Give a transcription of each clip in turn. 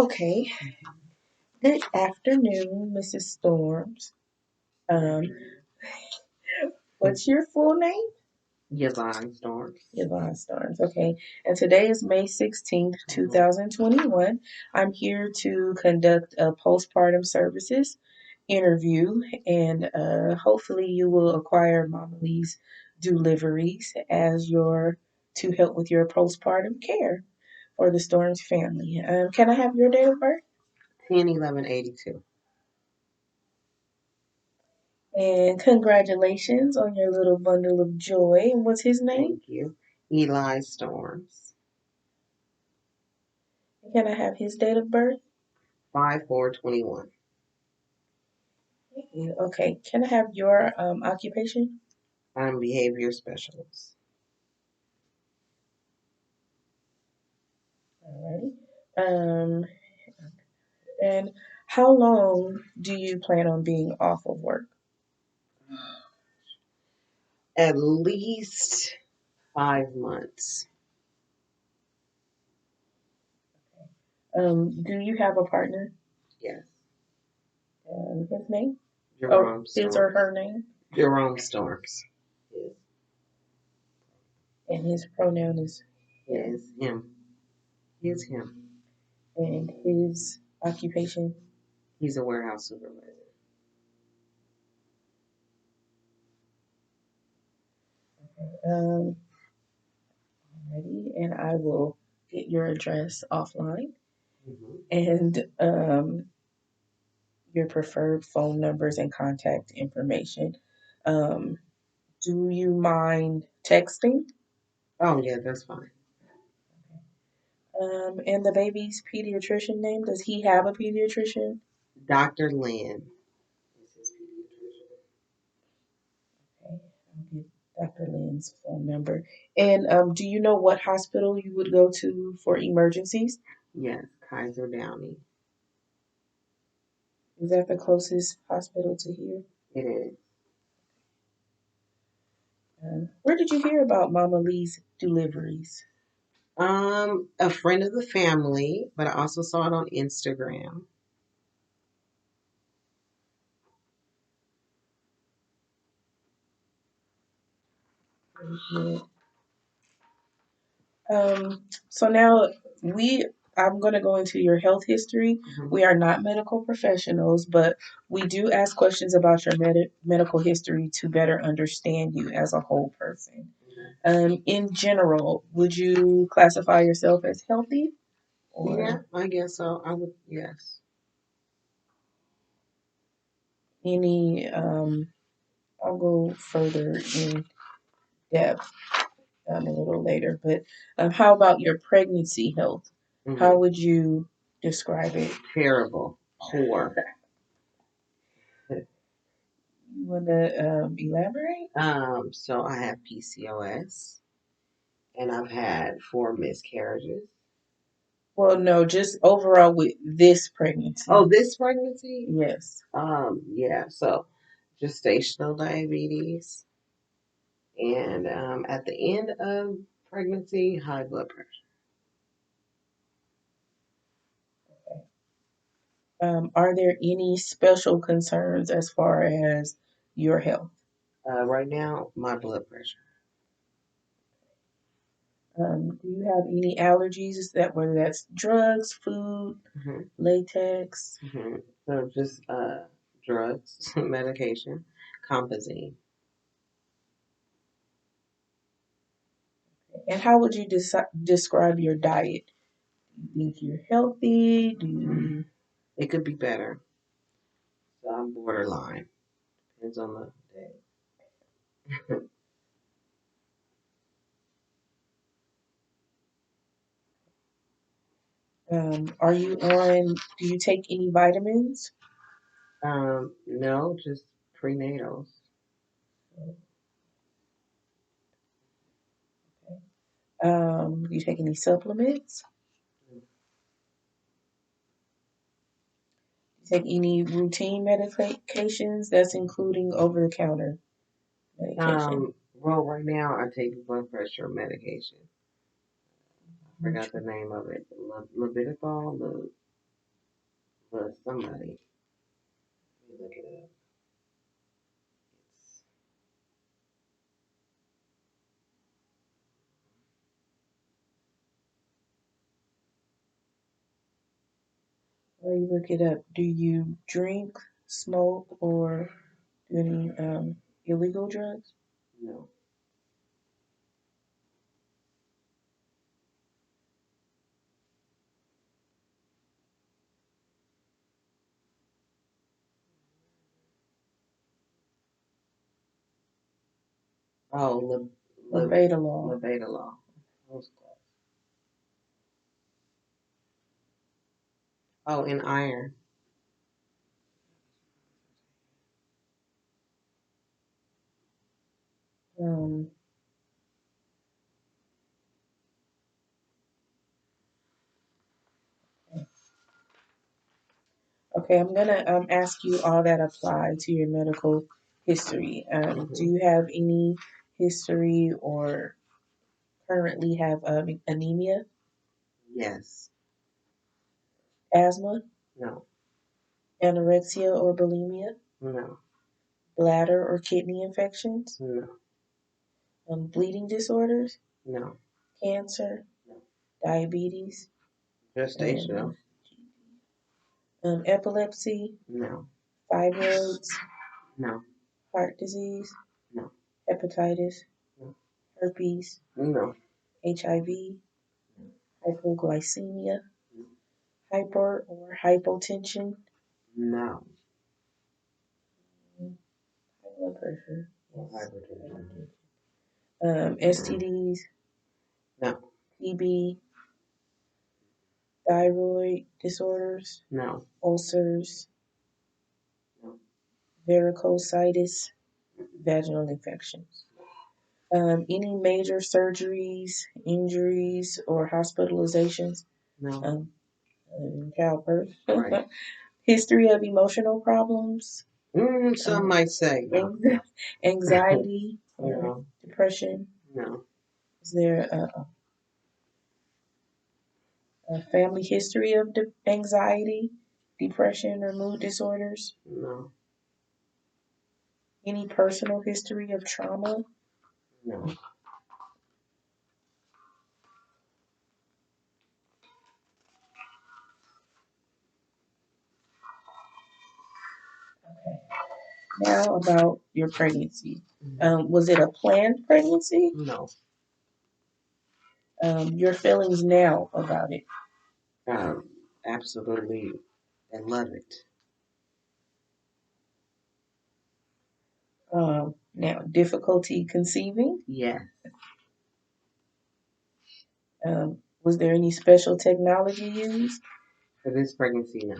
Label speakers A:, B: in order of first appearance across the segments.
A: Okay. Good afternoon, Mrs. Storms. Um, what's your full name?
B: Yvonne Storms.
A: Yvonne Storms. Okay. And today is May 16th, 2021. I'm here to conduct a postpartum services interview, and hopefully you will acquire Mama Lee's deliveries as your to help with your postpartum care for the Storms family. Can I have your date of birth?
B: 10/11/82.
A: And congratulations on your little bundle of joy. And what's his name?
B: Thank you. Eli Storms.
A: Can I have his date of birth?
B: 5/4/21.
A: Okay. Can I have your occupation?
B: I'm behavior specialist.
A: Alrighty. Um, and how long do you plan on being off of work?
B: At least 5 months.
A: Do you have a partner?
B: Yes.
A: His name? Oh,
B: Jerome
A: his or
B: Storms.
A: her name?
B: Jerome Storms. Yes.
A: And his pronoun is him.
B: Yes, him. He's him.
A: And his occupation?
B: He's a warehouse supervisor.
A: Um, Alrighty. And I will get your address offline
B: Hmm.
A: and your preferred phone numbers and contact information. Um, do you mind texting?
B: Oh, yeah, that's fine.
A: And the baby's pediatrician name? Does he have a pediatrician?
B: Dr. Lynn is his pediatrician.
A: Okay, I'll get Dr. Lynn's phone number. And do you know what hospital you would go to for emergencies?
B: Yes, Kaiser Downey.
A: Is that the closest hospital to here?
B: It is.
A: Where did you hear about Mama Lee's deliveries?
B: A friend of the family, but I also saw it on Instagram.
A: So now we, I'm going to go into your health history.
B: Mhm.
A: We are not medical professionals, but we do ask questions about your medical history to better understand you as a whole person. In general, would you classify yourself as healthy
B: Yeah,
A: or
B: I guess so. I would, yes.
A: any? I'll go further in depth a little later, but how about your pregnancy health? How
B: Hmm.
A: would you describe it?
B: Terrible. Poor.
A: You want to elaborate?
B: So I have PCOS and I've had 4 miscarriages.
A: Well, no, just overall with this pregnancy.
B: Oh, this pregnancy?
A: Yes.
B: Yeah, so gestational diabetes and at the end of pregnancy, high blood pressure.
A: Are there any special concerns as far as your health?
B: Right now, my blood pressure.
A: Do you have any allergies that whether that's drugs, food,
B: Hmm.
A: latex?
B: Hmm. So just drugs, medication, compazine.
A: And how would you describe your diet? Do you think you're healthy? Do you,
B: It could be better. So I'm borderline. Depends on the day.
A: are you on, do you take any vitamins?
B: No, just prenatals.
A: Do you take any supplements? Do you take any routine medications that's including over the counter medication?
B: Well, right now I take blood pressure medication. I forgot the name of it. Labitazole. Well, somebody. Let me look it up.
A: While you look it up, do you drink, smoke, or do any illegal drugs?
B: No. Oh,
A: Beta law.
B: Levada law. That was close. Oh, and iron.
A: Um, okay, I'm gonna ask you all that apply to your medical history. Do
B: Hmm.
A: you have any history or currently have anemia,
B: Yes.
A: asthma,
B: No.
A: anorexia or bulimia,
B: No.
A: bladder or kidney infections,
B: No.
A: bleeding disorders,
B: No.
A: cancer,
B: No.
A: diabetes,
B: Gestational.
A: and epilepsy,
B: No.
A: fibroids,
B: No.
A: heart disease,
B: No.
A: hepatitis,
B: No.
A: herpes,
B: No.
A: HIV, hypoglycemia,
B: No.
A: hyper or hypotension,
B: No.
A: high blood pressure,
B: No
A: yes,
B: hypertension.
A: STDs,
B: No.
A: TB, thyroid disorders,
B: No.
A: ulcers,
B: No.
A: varicositis, vaginal infections. Any major surgeries, injuries, or hospitalizations,
B: No.
A: um, childbirth,
B: Right.
A: history of emotional problems,
B: Some
A: um,
B: might say no.
A: anxiety, or
B: No.
A: depression.
B: No.
A: Is there a family history of anxiety, depression, or mood disorders?
B: No.
A: Any personal history of trauma?
B: No.
A: Now about your pregnancy. Was it a planned pregnancy?
B: No.
A: Your feelings now about it.
B: Um, Absolutely. I love it.
A: Now, difficulty conceiving.
B: Yes.
A: Was there any special technology used?
B: For this pregnancy, no.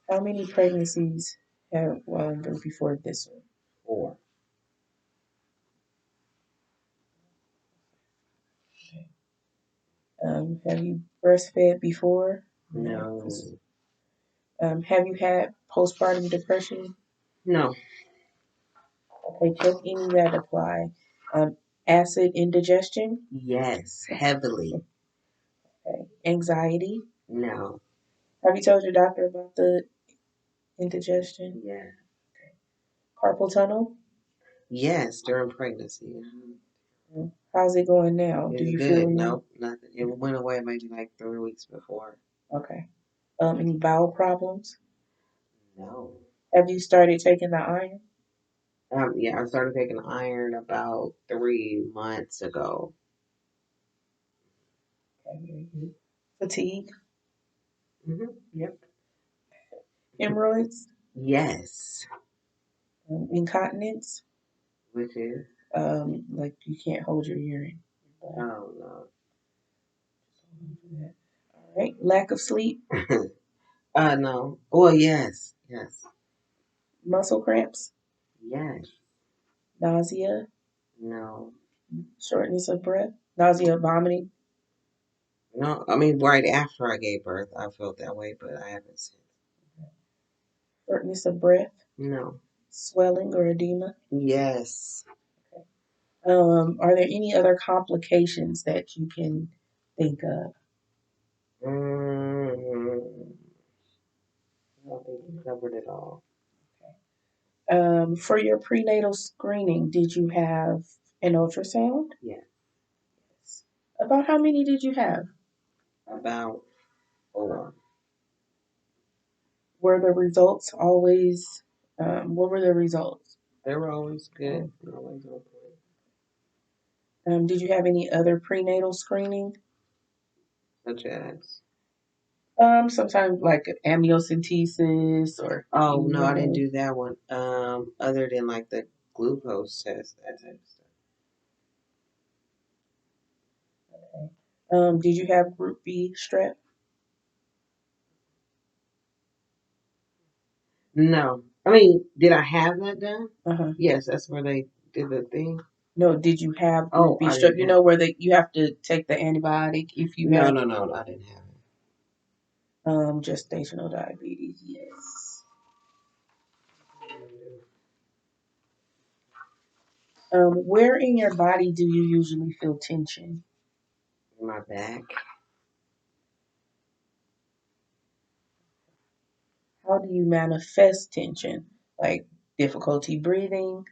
A: How many pregnancies have before this one?
B: 4.
A: Have you breastfed before? No.
B: No.
A: Have you had postpartum depression?
B: No.
A: Okay, check any that apply. Acid indigestion.
B: Yes. Heavily.
A: Okay. Anxiety.
B: No.
A: Have you told your doctor about the indigestion?
B: Yeah.
A: Carpal tunnel.
B: Yes, during pregnancy.
A: How's it going now? Do
B: It's
A: you feel
B: good.
A: any?
B: Nope. Nothing. It went away maybe like 3 weeks before.
A: Okay. Any bowel problems?
B: No.
A: Have you started taking the iron?
B: Yeah, I started taking iron about 3 months ago.
A: Okay, very good. Fatigue,
B: Yep.
A: hemorrhoids,
B: Yes.
A: incontinence,
B: Which is?
A: like you can't hold your urine.
B: Oh
A: All right. Lack of sleep,
B: no. No. Well, yes. Yes.
A: muscle cramps,
B: Yes.
A: nausea,
B: No.
A: shortness of breath, nausea, vomiting,
B: No. I mean, right after I gave birth, I felt that way, but I haven't since.
A: shortness of breath,
B: No.
A: swelling or edema.
B: Yes.
A: Are there any other complications that you can think of?
B: I think you covered it all.
A: For your prenatal screening, did you have an ultrasound?
B: Yeah,
A: About how many did you have?
B: about 4.
A: Were the results always, what were the results?
B: They were always good. Always on point.
A: Did you have any other prenatal screening?
B: Such as.
A: Sometimes like amniocentesis or
B: Oh
A: any
B: no,
A: of
B: I didn't
A: those.
B: do that one. Other than like the glucose test, that type of stuff.
A: Did you have Group B strep?
B: No, I mean, did I have that done?
A: Uh-huh.
B: Yes, that's where they did the thing.
A: No, did you have Group
B: Oh,
A: B
B: I
A: strep?
B: didn't
A: You
B: have.
A: know where you have to take the antibiotic if you
B: No,
A: have
B: no, no, no, I didn't have
A: gestational diabetes. Yes. Where in your body do you usually feel tension?
B: it. My back.
A: How do you manifest tension? Like difficulty breathing,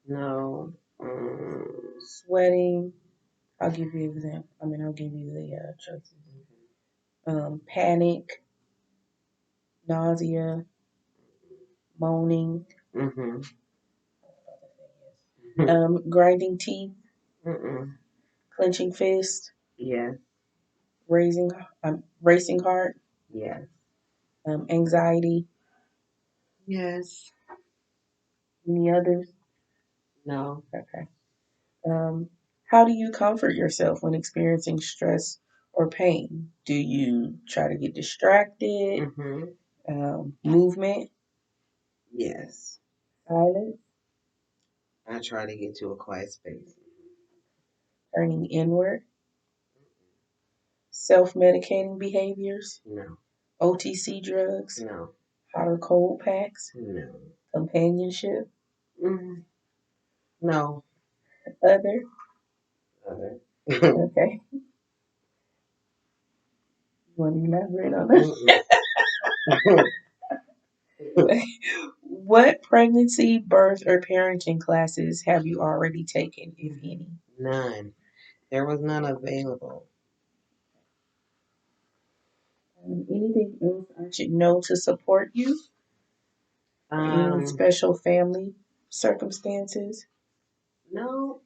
B: No.
A: sweating. I'll give you an example. I'll give you the choices. Panic, nausea, moaning,
B: Mm-hmm.
A: grinding teeth,
B: Mm-mm.
A: clenching fist,
B: Yes.
A: racing heart,
B: Yes.
A: anxiety.
B: Yes.
A: Any others?
B: No.
A: Okay. Um, how do you comfort yourself when experiencing stress or pain? Do you try to get distracted?
B: Mm-hmm.
A: Movement,
B: Yes.
A: silence,
B: I try to get to a quiet space.
A: turning inward, self medicating behaviors,
B: No.
A: OTC drugs,
B: No.
A: hot or cold packs,
B: No.
A: companionship,
B: Mm-hmm. No.
A: other.
B: Other.
A: Okay. You want to elaborate on
B: Mm-mm.
A: that? What pregnancy, birth, or parenting classes have you already taken, if any?
B: None. There was none available.
A: Anything else I should know to support you? Any
B: Um.
A: special family circumstances?
B: No.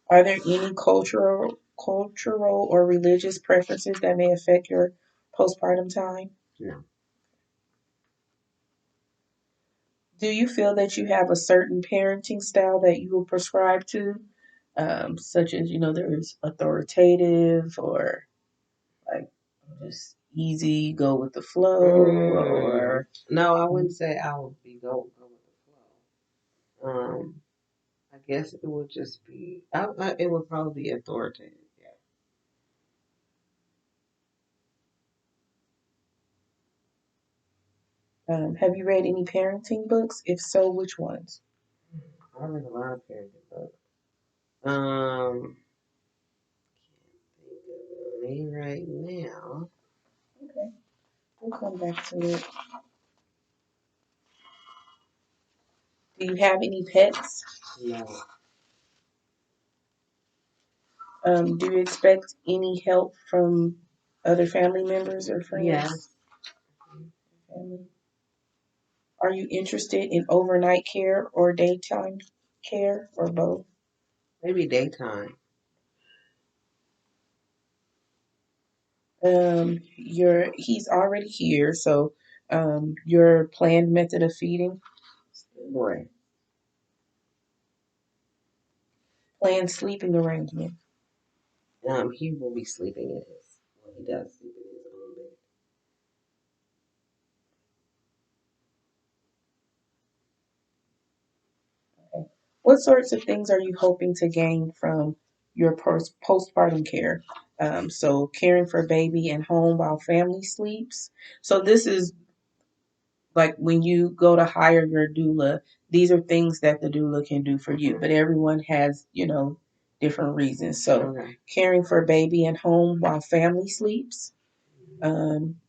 A: Are there any cultural or religious preferences that may affect your postpartum time?
B: No.
A: Do you feel that you have a certain parenting style that you will prescribe to? Such as, there's authoritative or like just easy, go with the flow, or
B: No, I wouldn't say I would be go with the flow. I guess it would just be. It would probably be authoritative. Yeah.
A: have you read any parenting books? If so, which ones?
B: I read a lot of parenting books. Um. Can't think of any right now.
A: Okay, we'll come back to it. Do you have any pets?
B: No.
A: Do you expect any help from other family members or friends?
B: Yes.
A: Family? Are you interested in overnight care or daytime care or both?
B: Maybe daytime.
A: He's already here, so your planned method of feeding,
B: Right.
A: planned sleeping arrangement.
B: He will be sleeping in his. Well, he does sleep in his own bed.
A: Okay. What sorts of things are you hoping to gain from your postpartum care? So caring for baby and home while family sleeps. So this is like when you go to hire your doula, these are things that the doula can do for you. But everyone has, different reasons. So,
B: Okay.
A: caring for baby at home while family sleeps,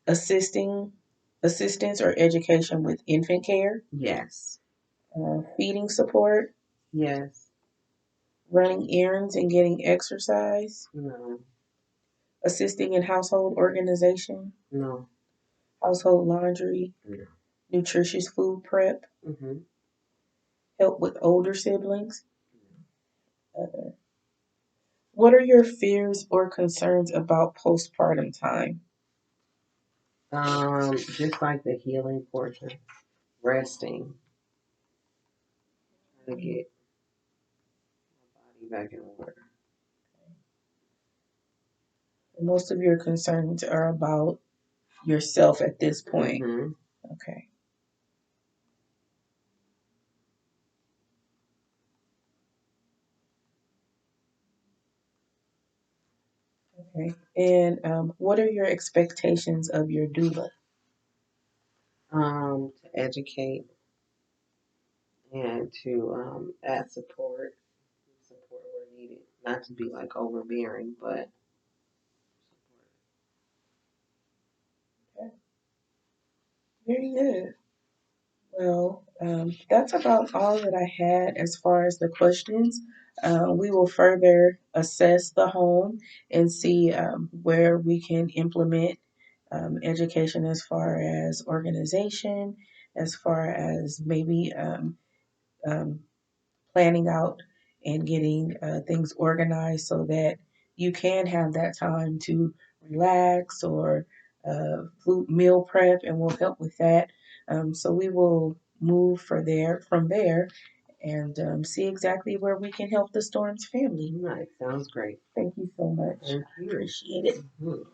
A: assisting assistance or education with infant care,
B: Yes.
A: feeding support,
B: Yes.
A: running errands and getting exercise,
B: No.
A: assisting in household organization,
B: No.
A: household laundry,
B: No.
A: nutritious food prep,
B: Mm-hmm.
A: help with older siblings. Uh, what are your fears or concerns about postpartum time?
B: Just like the healing portion, resting, trying to get my body back in order.
A: Most of your concerns are about yourself at this point.
B: Mm-hmm.
A: Okay. Okay. And what are your expectations of your doula?
B: To educate and to add support where needed. Not to be like overbearing, but
A: Okay. Very good. Well, that's about all that I had as far as the questions. We will further assess the home and see where we can implement education as far as organization, as far as maybe um, planning out and getting things organized so that you can have that time to relax or food meal prep, and we'll help with that. So we will move from there and see exactly where we can help the Storms family.
B: nice. Sounds great.
A: Thank you so much.
B: Thank
A: I
B: you.
A: appreciate it.
B: Mhm.